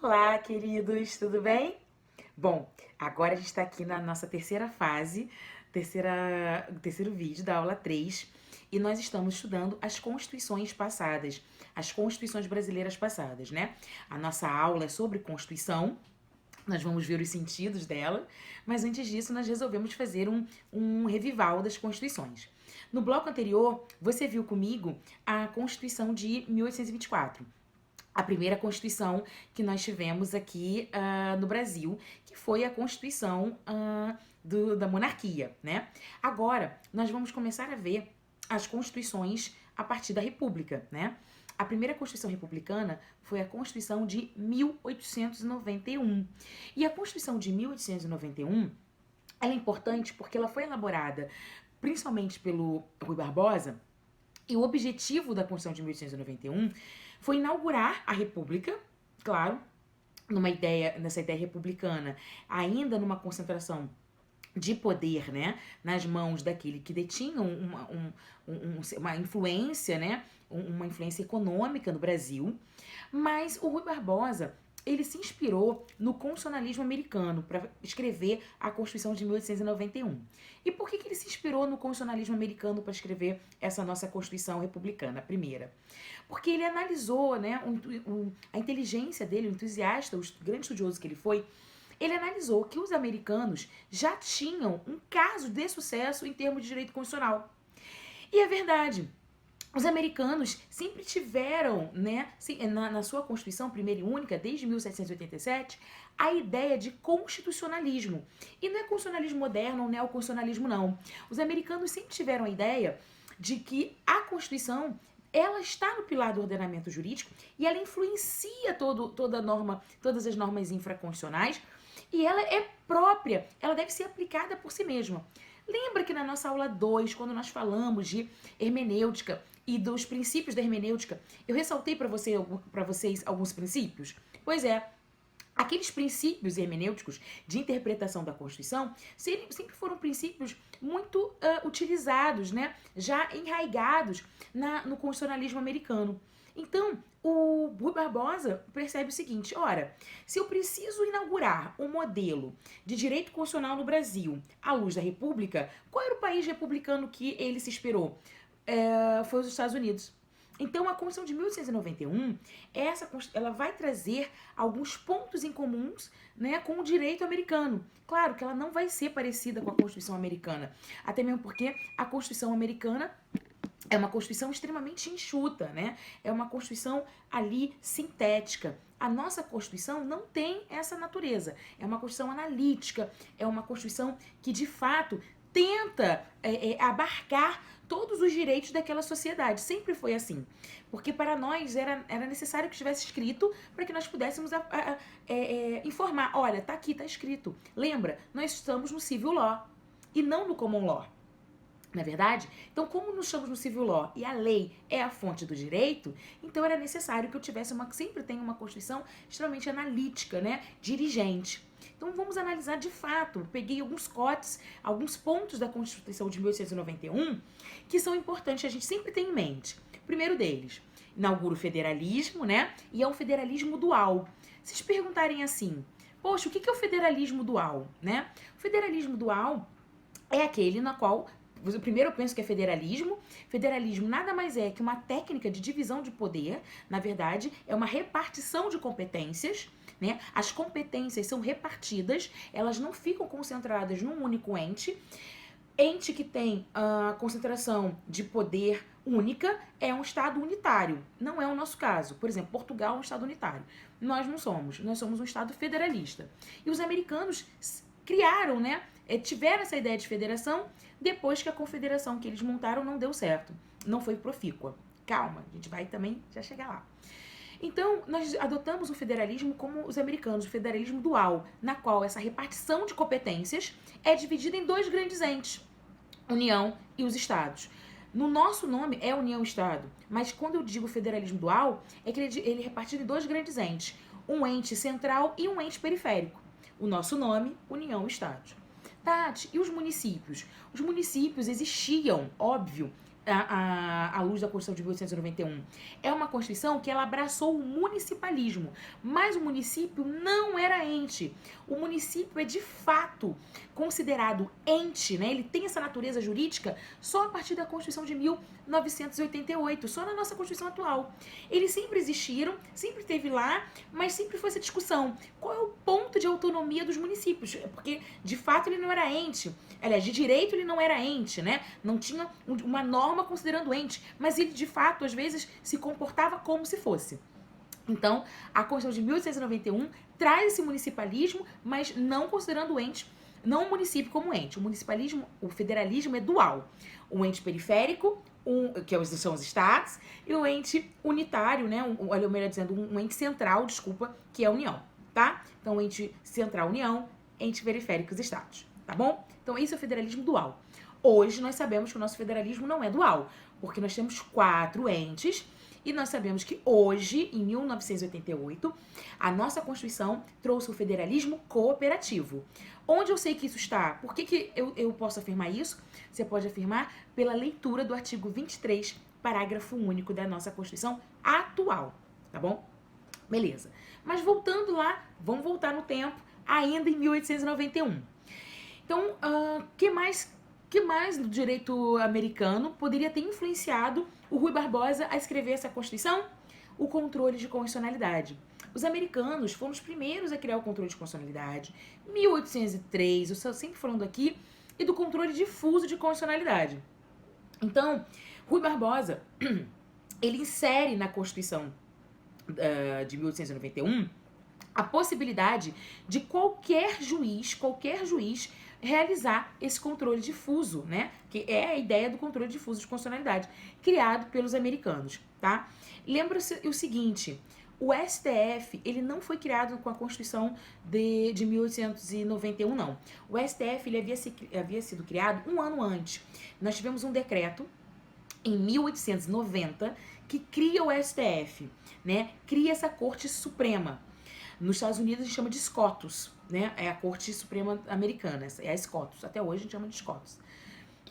Olá, queridos, tudo bem? Bom, agora a gente está aqui na nossa terceira fase, terceiro vídeo da aula 3, e nós estamos estudando as constituições passadas, as constituições brasileiras passadas, né? A nossa aula é sobre Constituição, nós vamos ver os sentidos dela, mas antes disso nós resolvemos fazer um revival das constituições. No bloco anterior, você viu comigo a Constituição de 1824, a primeira Constituição que nós tivemos aqui no Brasil, que foi a Constituição da monarquia, né? Agora, nós vamos começar a ver as constituições a partir da República, né? A primeira Constituição republicana foi a Constituição de 1891. E a Constituição de 1891, ela é importante porque ela foi elaborada principalmente pelo Rui Barbosa, e o objetivo da Constituição de 1891 foi inaugurar a República, claro, nessa ideia republicana, ainda numa concentração de poder, né, nas mãos daquele que detinha uma influência, né, uma influência econômica no Brasil. Mas o Rui Barbosa, ele se inspirou no constitucionalismo americano para escrever a Constituição de 1891. E por que ele se inspirou no constitucionalismo americano para escrever essa nossa Constituição republicana, a primeira? Porque ele analisou, né, a inteligência dele, o entusiasta, o grande estudioso que ele foi, ele analisou que os americanos já tinham um caso de sucesso em termos de direito constitucional. E é verdade. Os americanos sempre tiveram, né, na sua Constituição primeira e única, desde 1787, a ideia de constitucionalismo. E não é constitucionalismo moderno ou neoconstitucionalismo, não. Os americanos sempre tiveram a ideia de que a Constituição, ela está no pilar do ordenamento jurídico e ela influencia todas as normas infraconstitucionais, e ela é própria, ela deve ser aplicada por si mesma. Lembra que na nossa aula 2, quando nós falamos de hermenêutica e dos princípios da hermenêutica, eu ressaltei para vocês alguns princípios? Pois é, aqueles princípios hermenêuticos de interpretação da Constituição sempre foram princípios muito utilizados, né, já enraigados no constitucionalismo americano. Então, o Rui Barbosa percebe o seguinte: ora, se eu preciso inaugurar um modelo de direito constitucional no Brasil à luz da República, qual era o país republicano que ele se inspirou? Foi os Estados Unidos. Então, a Constituição de 1891, ela vai trazer alguns pontos em comuns, né, com o direito americano. Claro que ela não vai ser parecida com a Constituição americana, até mesmo porque a Constituição americana é uma Constituição extremamente enxuta, né? É uma Constituição ali sintética. A nossa Constituição não tem essa natureza. É uma Constituição analítica, é uma Constituição que, de fato, tenta abarcar todos os direitos daquela sociedade. Sempre foi assim. Porque para nós era necessário que estivesse escrito para que nós pudéssemos informar. Olha, tá aqui, tá escrito. Lembra? Nós estamos no civil law e não no common law. Não é verdade? Então, como nós estamos no civil law e a lei é a fonte do direito, então era necessário que eu tivesse sempre tenha uma Constituição extremamente analítica, né? Dirigente. Então, vamos analisar de fato. Peguei alguns cotes, alguns pontos da Constituição de 1891 que são importantes, a gente sempre tem em mente. O primeiro deles, inaugura o federalismo, né? E é um federalismo dual. Se vocês perguntarem assim, poxa, o que é o federalismo dual, né? O federalismo dual é aquele na qual primeiro eu penso que é federalismo. Federalismo nada mais é que uma técnica de divisão de poder. Na verdade, é uma repartição de competências, né? As competências são repartidas, elas não ficam concentradas num único ente. Ente que tem a concentração de poder única é um Estado unitário. Não é o nosso caso. Por exemplo, Portugal é um Estado unitário. Nós não somos. Nós somos um Estado federalista. E os americanos criaram, né? Tiveram essa ideia de federação depois que a confederação que eles montaram não deu certo. Não foi profícua. Calma, a gente vai também já chegar lá. Então, nós adotamos o federalismo como os americanos, o federalismo dual, na qual essa repartição de competências é dividida em dois grandes entes, União e os Estados. No nosso nome é União-Estado, mas quando eu digo federalismo dual, é que ele é repartido em dois grandes entes, um ente central e um ente periférico. O nosso nome, União-Estado. Tati, e os municípios? Os municípios existiam, óbvio, à luz da Constituição de 1891. É uma Constituição que ela abraçou o municipalismo, mas o município não era ente. O município é de fato considerado ente, né? Ele tem essa natureza jurídica só a partir da Constituição de 1988, só na nossa Constituição atual. Eles sempre existiram, sempre esteve lá, mas sempre foi essa discussão. Qual é o ponto de autonomia dos municípios? Porque, de fato, ele não era ente. Aliás, de direito ele não era ente, né? Não tinha uma norma considerando ente, mas ele, de fato, às vezes, se comportava como se fosse. Então, a Constituição de 1891 traz esse municipalismo, mas não considerando o ente, não o município como ente. O municipalismo, o federalismo é dual. Um ente periférico, que são os estados, e o ente unitário, né? Melhor dizendo, um ente central, desculpa, que é a União, tá? Então, o ente central, União, ente periférico, os estados, tá bom? Então, isso é o federalismo dual. Hoje, nós sabemos que o nosso federalismo não é dual, porque nós temos 4 entes. E nós sabemos que hoje, em 1988, a nossa Constituição trouxe o federalismo cooperativo. Onde eu sei que isso está? Por que eu posso afirmar isso? Você pode afirmar pela leitura do artigo 23, parágrafo único da nossa Constituição atual, tá bom? Beleza. Mas voltando lá, vamos voltar no tempo, ainda em 1891. Então, que mais do direito americano poderia ter influenciado o Rui Barbosa a escrever essa Constituição? O controle de constitucionalidade. Os americanos foram os primeiros a criar o controle de constitucionalidade. 1803, eu estou sempre falando aqui, e do controle difuso de constitucionalidade. Então, Rui Barbosa, ele insere na Constituição de 1891 a possibilidade de qualquer juiz realizar esse controle difuso, né? Que é a ideia do controle difuso de constitucionalidade, criado pelos americanos, tá? Lembra-se o seguinte, o STF, ele não foi criado com a Constituição de 1891, não. O STF, ele havia sido criado um ano antes. Nós tivemos um decreto, em 1890, que cria o STF, né? Cria essa Corte Suprema. Nos Estados Unidos a gente chama de SCOTUS, né? É a Corte Suprema Americana, é a SCOTUS. Até hoje a gente chama de SCOTUS.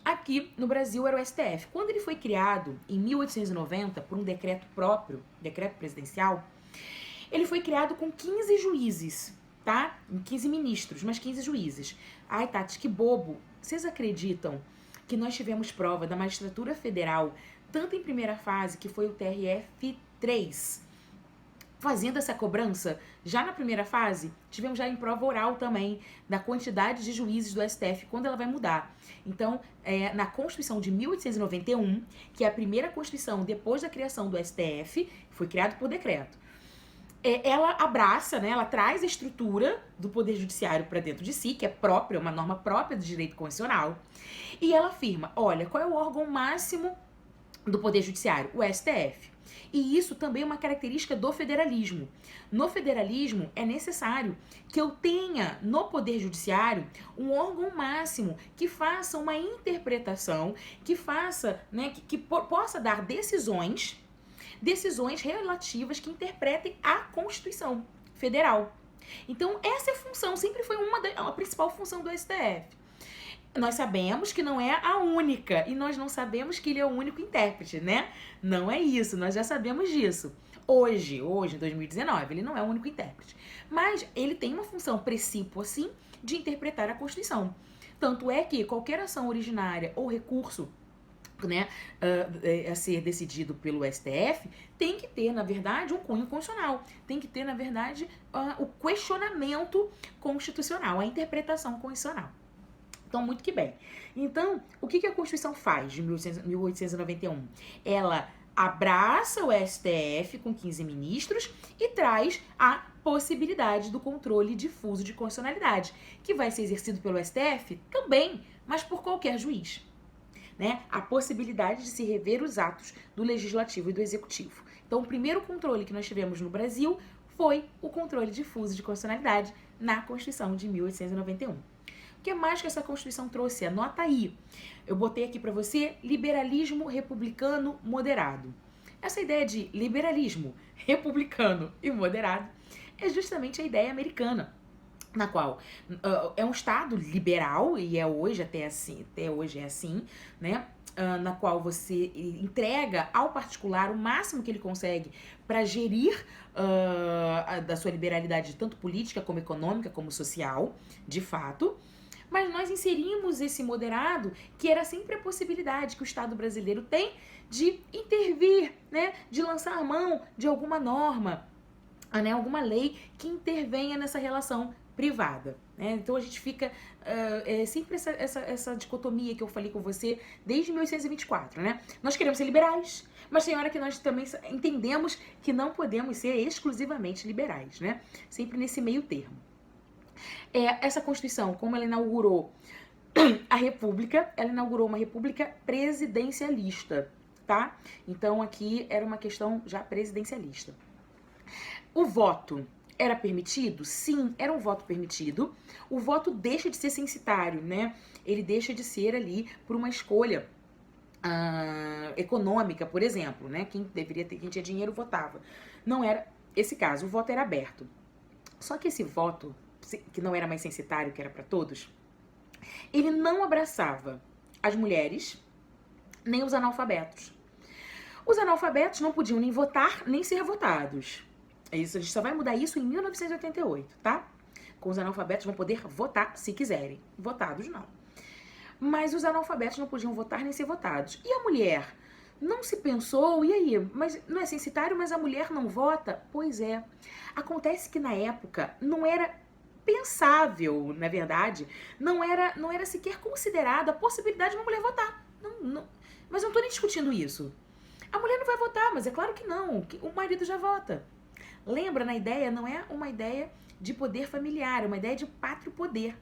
Aqui no Brasil era o STF. Quando ele foi criado, em 1890, por um decreto próprio, decreto presidencial, ele foi criado com 15 juízes, tá? 15 ministros, mas 15 juízes. Ai, Tati, que bobo. Vocês acreditam que nós tivemos prova da magistratura federal, tanto em primeira fase, que foi o TRF3, fazendo essa cobrança, já na primeira fase, tivemos já em prova oral também, da quantidade de juízes do STF, quando ela vai mudar. Então, na Constituição de 1891, que é a primeira Constituição depois da criação do STF, foi criado por decreto, ela abraça, né, ela traz a estrutura do Poder Judiciário para dentro de si, que é própria, uma norma própria do direito constitucional, e ela afirma, olha, qual é o órgão máximo do Poder Judiciário? O STF. E isso também é uma característica do federalismo. No federalismo, é necessário que eu tenha no Poder Judiciário um órgão máximo que faça uma interpretação, que faça, né, que possa dar decisões relativas que interpretem a Constituição Federal. Então, essa é a função, sempre foi a principal função do STF. Nós sabemos que não é a única, e nós não sabemos que ele é o único intérprete, né? Não é isso, nós já sabemos disso. Hoje, em 2019, ele não é o único intérprete. Mas ele tem uma função precípua, sim, de interpretar a Constituição. Tanto é que qualquer ação originária ou recurso, né, a ser decidido pelo STF, tem que ter, na verdade, um cunho constitucional. Tem que ter, na verdade, o questionamento constitucional, a interpretação constitucional. Então, muito que bem. Então, o que a Constituição faz de 1891? Ela abraça o STF com 15 ministros e traz a possibilidade do controle difuso de constitucionalidade, que vai ser exercido pelo STF também, mas por qualquer juiz. Né? A possibilidade de se rever os atos do Legislativo e do Executivo. Então, o primeiro controle que nós tivemos no Brasil foi o controle difuso de constitucionalidade na Constituição de 1891. O que mais que essa Constituição trouxe? Anota aí. Eu botei aqui para você liberalismo republicano moderado. Essa ideia de liberalismo republicano e moderado é justamente a ideia americana. na qual é um Estado liberal, e até hoje é assim, né? Na qual você entrega ao particular o máximo que ele consegue para gerir da sua liberalidade, tanto política como econômica, como social, de fato. Mas nós inserimos esse moderado, que era sempre a possibilidade que o Estado brasileiro tem de intervir, né? De lançar mão de alguma norma, né, alguma lei que intervenha nessa relação privada. Né? Então a gente fica sempre essa dicotomia que eu falei com você desde 1824. Né? Nós queremos ser liberais, mas tem hora que nós também entendemos que não podemos ser exclusivamente liberais. Né? Sempre nesse meio termo. Essa Constituição, como ela inaugurou a República, ela inaugurou uma República presidencialista. Tá? Então aqui era uma questão já presidencialista. O voto era permitido? Sim, era um voto permitido. O voto deixa de ser censitário, né? Ele deixa de ser ali por uma escolha econômica, por exemplo, né? Quem tinha dinheiro votava. Não era esse caso, o voto era aberto. Só que esse voto, que não era mais censitário, que era para todos, ele não abraçava as mulheres nem os analfabetos. Os analfabetos não podiam nem votar, nem ser votados. Isso, a gente só vai mudar isso em 1988, tá? Com os analfabetos vão poder votar se quiserem. Votados não. Mas os analfabetos não podiam votar nem ser votados. E a mulher? Não se pensou, e aí? Mas não é censitário, mas a mulher não vota? Pois é. Acontece que na época não era pensável, na verdade, não era sequer considerada a possibilidade de uma mulher votar. Mas eu não tô nem discutindo isso. A mulher não vai votar, mas é claro que não. O marido já vota. Lembra, na ideia, não é uma ideia de poder familiar, é uma ideia de pátrio poder.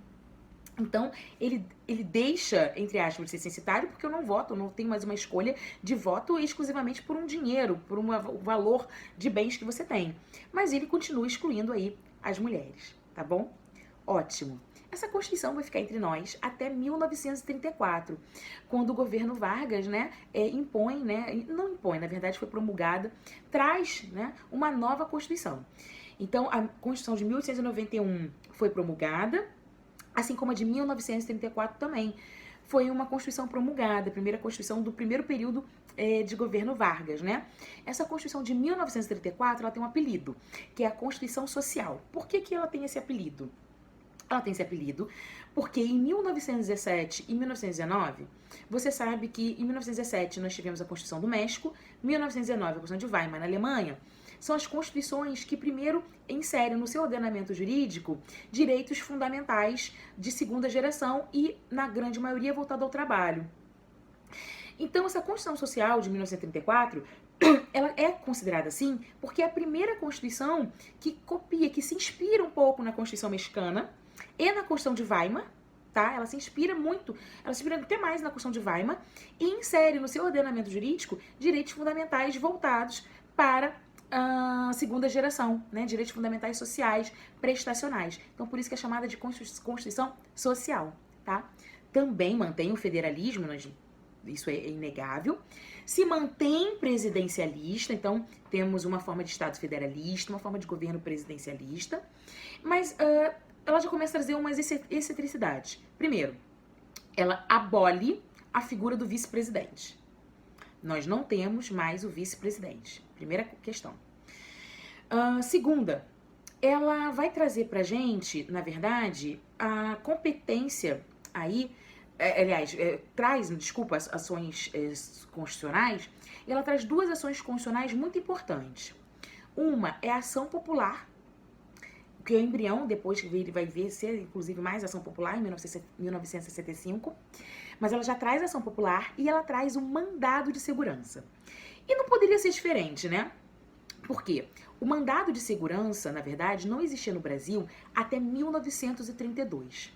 Então, ele deixa, entre aspas, de ser censitário, porque eu não voto, eu não tenho mais uma escolha de voto exclusivamente por um dinheiro, por um valor de bens que você tem. Mas ele continua excluindo aí as mulheres, tá bom? Ótimo. Essa Constituição vai ficar entre nós até 1934, quando o governo Vargas, né, impõe, né, não impõe, na verdade foi promulgada, traz, né, uma nova Constituição. Então, a Constituição de 1891 foi promulgada, assim como a de 1934 também. Foi uma Constituição promulgada, a primeira Constituição do primeiro período de governo Vargas, né? Essa Constituição de 1934, ela tem um apelido, que é a Constituição Social. Por que ela tem esse apelido? Ela tem esse apelido porque em 1917 e 1919, você sabe que em 1917 nós tivemos a Constituição do México, 1919 a Constituição de Weimar na Alemanha. São as constituições que primeiro inserem no seu ordenamento jurídico direitos fundamentais de segunda geração e, na grande maioria, voltado ao trabalho. Então, essa Constituição Social de 1934, ela é considerada assim porque é a primeira Constituição que copia, que se inspira um pouco na Constituição mexicana e na Constituição de Weimar, tá? Ela se inspira muito, ela se inspira até mais na Constituição de Weimar e insere no seu ordenamento jurídico direitos fundamentais voltados para a segunda geração, né? Direitos fundamentais sociais, prestacionais. Então, por isso que é chamada de Constituição Social, tá? Também mantém o federalismo, isso é inegável. Se mantém presidencialista, então temos uma forma de Estado federalista, uma forma de governo presidencialista, mas ela já começa a trazer umas excentricidades. Primeiro, ela abole a figura do vice-presidente. Nós não temos mais o vice-presidente. Primeira questão. Segunda, ela vai trazer pra gente, na verdade, a competência aí, traz, desculpa, as ações constitucionais, e ela traz duas ações constitucionais muito importantes. Uma é a ação popular, que é o embrião, depois que ele vai ver ser, inclusive, mais ação popular, em 1965, mas ela já traz ação popular e ela traz o mandado de segurança. E não poderia ser diferente, né? Por quê? O mandado de segurança, na verdade, não existia no Brasil até 1932.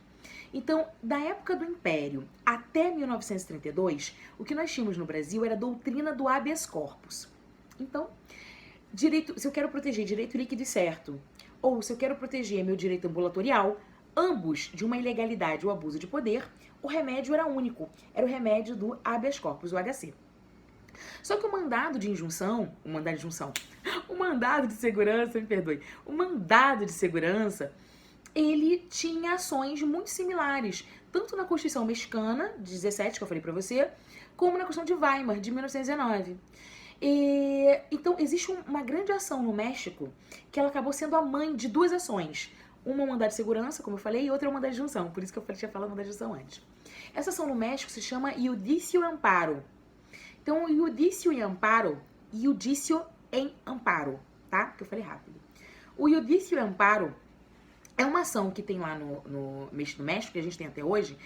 Então, da época do Império até 1932, o que nós tínhamos no Brasil era a doutrina do habeas corpus. Então, se eu quero proteger direito líquido e certo, ou se eu quero proteger meu direito ambulatorial, ambos de uma ilegalidade ou abuso de poder, o remédio era único, era o remédio do habeas corpus, o HC. Só que o mandado de segurança, me perdoe, o mandado de segurança, ele tinha ações muito similares, tanto na Constituição Mexicana, de 17, que eu falei pra você, como na Constituição de Weimar, de 1919. Então, existe uma grande ação no México que ela acabou sendo a mãe de duas ações. Uma é o mandado de segurança, como eu falei, e outra é o mandado de junção. Por isso que eu tinha falado mandado de junção antes. Essa ação no México se chama Iudicio Amparo. Então, o Iudicio em Amparo, Iudicio em Amparo, tá? Que eu falei rápido. O Iudicio em Amparo é uma ação que tem lá no México, que a gente tem até hoje,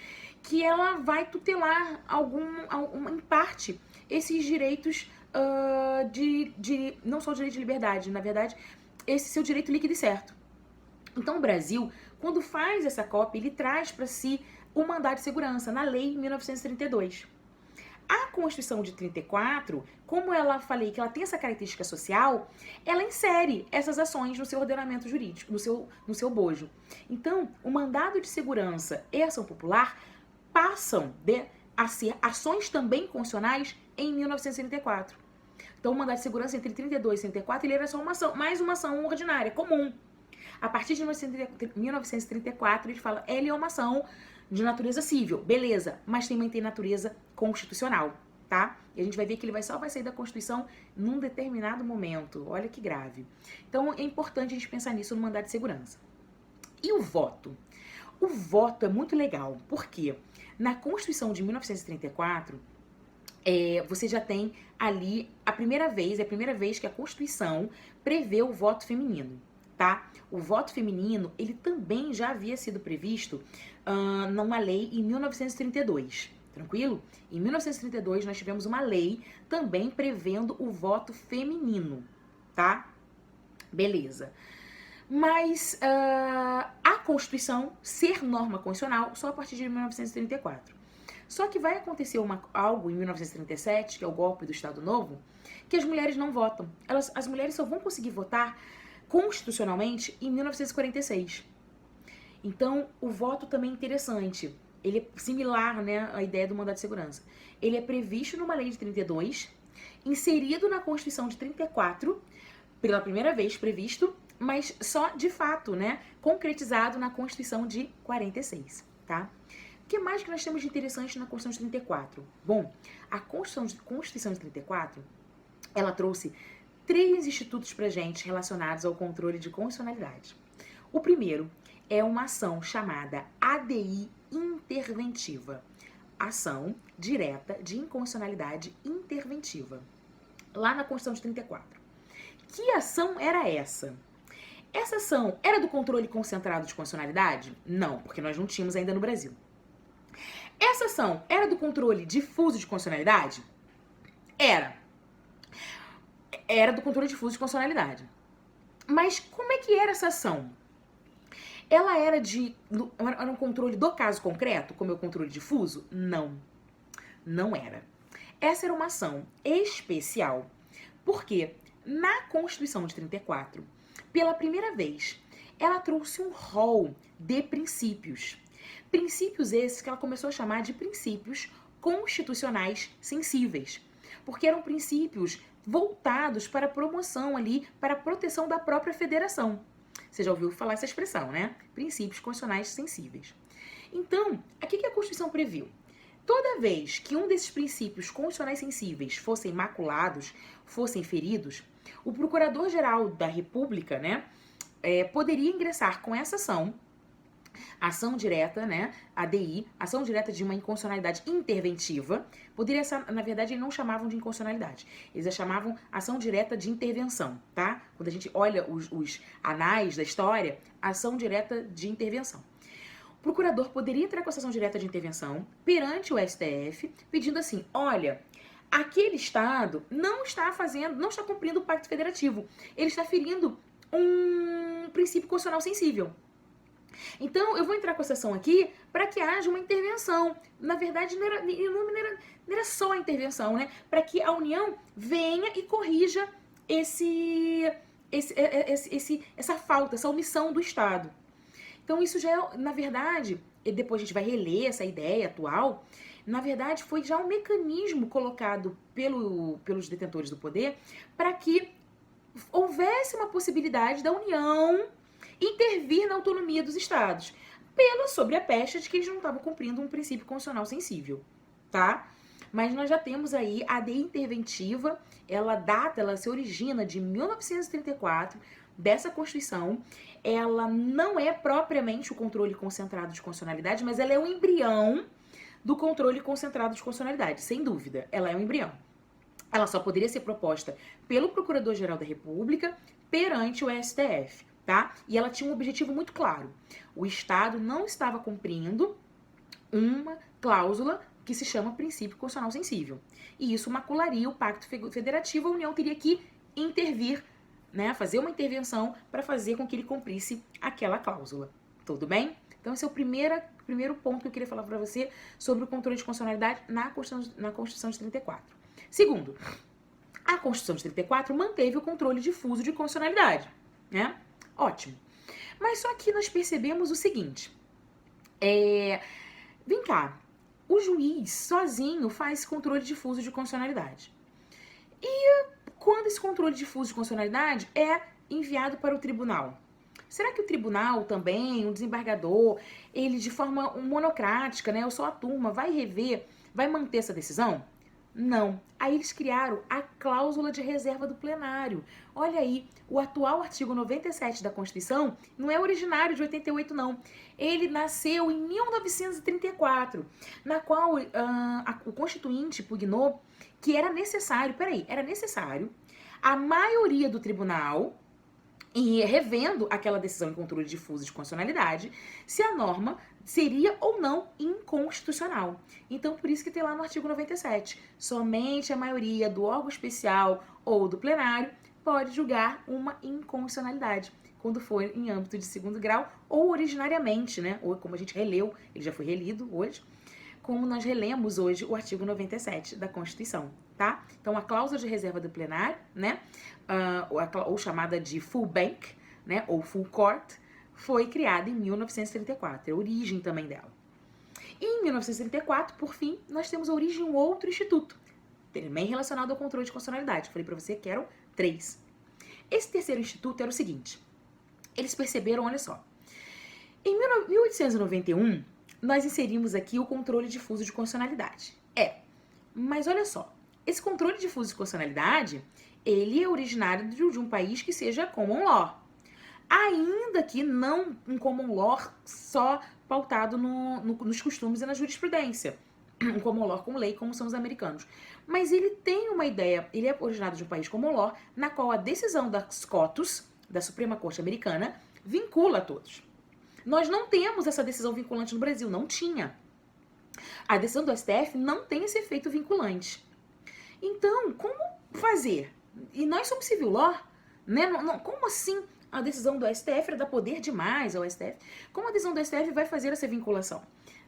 que ela vai tutelar em parte, esses direitos não só o direito de liberdade, na verdade, esse seu direito líquido e certo. Então o Brasil, quando faz essa cópia, ele traz para si o mandado de segurança, na lei 1932. A Constituição de 34, como ela falei que ela tem essa característica social, ela insere essas ações no seu ordenamento jurídico, no seu bojo. Então, o mandado de segurança e a ação popular passam a ser ações também constitucionais em 1934. Então, o mandado de segurança entre 32 e 34, ele era só uma ação, mais uma ação ordinária, comum. A partir de 1934, ele fala, ele é uma ação de natureza civil, beleza, mas também tem natureza constitucional, tá? E a gente vai ver que ele só vai sair da Constituição num determinado momento. Olha que grave. Então, é importante a gente pensar nisso no mandado de segurança. E o voto? O voto é muito legal, porque na Constituição de 1934, você já tem ali é a primeira vez que a Constituição prevê o voto feminino, tá? O voto feminino, ele também já havia sido previsto numa lei em 1932, tranquilo? Em 1932 nós tivemos uma lei também prevendo o voto feminino, tá? Beleza. Mas a Constituição ser norma constitucional só a partir de 1934. Só que vai acontecer algo em 1937, que é o golpe do Estado Novo, que as mulheres não votam. As mulheres só vão conseguir votar constitucionalmente em 1946. Então, o voto também é interessante. Ele é similar, né, à ideia do mandado de segurança. Ele é previsto numa lei de 32, inserido na Constituição de 34, pela primeira vez previsto, mas só de fato, né, concretizado na Constituição de 46, tá? O que mais que nós temos de interessante na Constituição de 34? Bom, a Constituição de 34, ela trouxe 3 institutos pra gente relacionados ao controle de constitucionalidade. O primeiro é uma ação chamada ADI interventiva, ação direta de inconstitucionalidade interventiva, lá na Constituição de 34. Que ação era essa? Essa ação era do controle concentrado de constitucionalidade? Não, porque nós não tínhamos ainda no Brasil. Essa ação era do controle difuso de constitucionalidade? Era. Era do controle difuso de constitucionalidade. Mas como é que era essa ação? Ela era um controle do caso concreto, como é o controle difuso? Não. Não era. Essa era uma ação especial, porque na Constituição de 34, pela primeira vez, ela trouxe um rol de princípios. Princípios esses que ela começou a chamar de princípios constitucionais sensíveis, porque eram princípios voltados para a promoção ali, para a proteção da própria federação. Você já ouviu falar essa expressão, né? Princípios constitucionais sensíveis. Então, o que a Constituição previu? Toda vez que um desses princípios constitucionais sensíveis fossem maculados, fossem feridos, o Procurador-Geral da República, né, poderia ingressar com essa ação direta, né, ADI, ação direta de uma inconstitucionalidade interventiva, poderia ser, na verdade, eles não chamavam de inconstitucionalidade, eles a chamavam ação direta de intervenção, tá? Quando a gente olha os anais da história, ação direta de intervenção. O procurador poderia entrar com essa ação direta de intervenção perante o STF, pedindo assim, olha, aquele Estado não está cumprindo o Pacto Federativo, ele está ferindo um princípio constitucional sensível. Então, eu vou entrar com essa ação aqui para que haja uma intervenção. Na verdade, não era só a intervenção, né? Para que a União venha e corrija essa falta, essa omissão do Estado. Então, isso já é, na verdade, e depois a gente vai reler essa ideia atual, na verdade, foi já um mecanismo colocado pelos detentores do poder para que houvesse uma possibilidade da União intervir na autonomia dos estados, sobre a pecha de que eles não estavam cumprindo um princípio constitucional sensível, tá? Mas nós já temos aí a lei interventiva, ela se origina de 1934, dessa Constituição. Ela não é propriamente o controle concentrado de constitucionalidade, mas ela é um embrião do controle concentrado de constitucionalidade, sem dúvida, ela é um embrião. Ela só poderia ser proposta pelo Procurador-Geral da República perante o STF, tá? E ela tinha um objetivo muito claro. O Estado não estava cumprindo uma cláusula que se chama princípio constitucional sensível. E isso macularia o Pacto Federativo, a União teria que intervir, né, fazer uma intervenção para fazer com que ele cumprisse aquela cláusula. Tudo bem? Então esse é o primeiro ponto que eu queria falar para você sobre o controle de constitucionalidade na Constituição de 34. Segundo, a Constituição de 34 manteve o controle difuso de constitucionalidade, né? Ótimo. Mas só que nós percebemos o seguinte, vem cá, o juiz sozinho faz controle difuso de constitucionalidade. E quando esse controle difuso de constitucionalidade é enviado para o tribunal, será que o tribunal também, o desembargador, ele de forma monocrática, né, ou só a turma, vai rever, vai manter essa decisão? Não. Aí eles criaram a cláusula de reserva do plenário. Olha aí, o atual artigo 97 da Constituição não é originário de 88, não. Ele nasceu em 1934, na qual o Constituinte pugnou que era necessário a maioria do tribunal, e revendo aquela decisão em controle difuso de constitucionalidade, se a norma seria ou não inconstitucional. Então, por isso que tem lá no artigo 97, somente a maioria do órgão especial ou do plenário pode julgar uma inconstitucionalidade, quando for em âmbito de segundo grau, ou originariamente, né, ou como a gente releu, ele já foi relido hoje, como nós relemos hoje o artigo 97 da Constituição, tá? Então, a cláusula de reserva do plenário, né, ou chamada de full bank, né, ou full court, foi criada em 1934, é a origem também dela. E em 1934, por fim, nós temos a origem de um outro instituto, também relacionado ao controle de constitucionalidade. Falei para você que eram 3. Esse terceiro instituto era o seguinte, eles perceberam, olha só, em 1891, nós inserimos aqui o controle difuso de constitucionalidade. Mas olha só, esse controle difuso de constitucionalidade, ele é originário de um país que seja common law. Ainda que não um common law só pautado nos costumes e na jurisprudência. Um common law com lei, como são os americanos. Mas ele tem uma ideia, ele é originário de um país common law, na qual a decisão das cotus, da Suprema Corte Americana, vincula a todos. Nós não temos essa decisão vinculante no Brasil, não tinha. A decisão do STF não tem esse efeito vinculante. Então, como fazer? E nós somos civil law, né? Como assim a decisão do STF era dar poder demais ao STF? Como a decisão do STF vai fazer essa vinculação?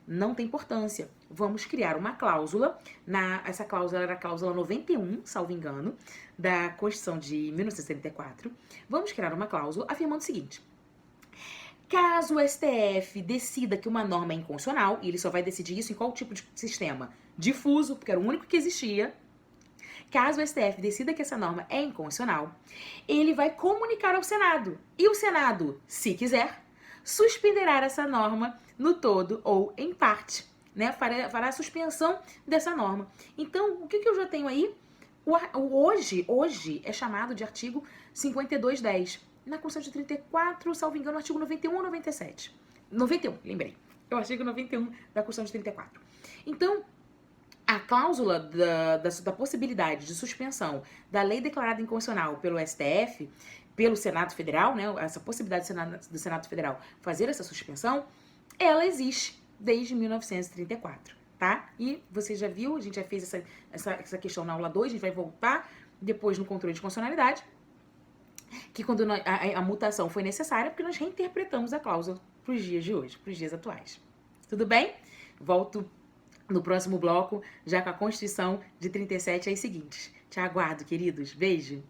Não tem importância. Vamos criar uma cláusula, essa cláusula era a cláusula 91, salvo engano, da Constituição de 1974. Vamos criar uma cláusula afirmando o seguinte: caso o STF decida que uma norma é inconstitucional, e ele só vai decidir isso em qual tipo de sistema? Difuso, porque era o único que existia. Caso o STF decida que essa norma é inconstitucional, ele vai comunicar ao Senado. E o Senado, se quiser, suspenderá essa norma no todo ou em parte, né? Fará a suspensão dessa norma. Então, o que eu já tenho aí? Hoje é chamado de artigo 5210. Na Constituição de 34, salvo engano, artigo 91 ou 97. 91, lembrei. É o artigo 91 da Constituição de 34. Então, a cláusula da possibilidade de suspensão da lei declarada inconstitucional pelo STF, pelo Senado Federal, né, essa possibilidade do Senado Federal fazer essa suspensão, ela existe desde 1934, tá? E você já viu, a gente já fez essa questão na aula 2, a gente vai voltar depois no controle de constitucionalidade, que quando a mutação foi necessária, porque nós reinterpretamos a cláusula para os dias de hoje, para os dias atuais. Tudo bem? Volto no próximo bloco, já com a Constituição de 37 as seguintes. Te aguardo, queridos. Beijo!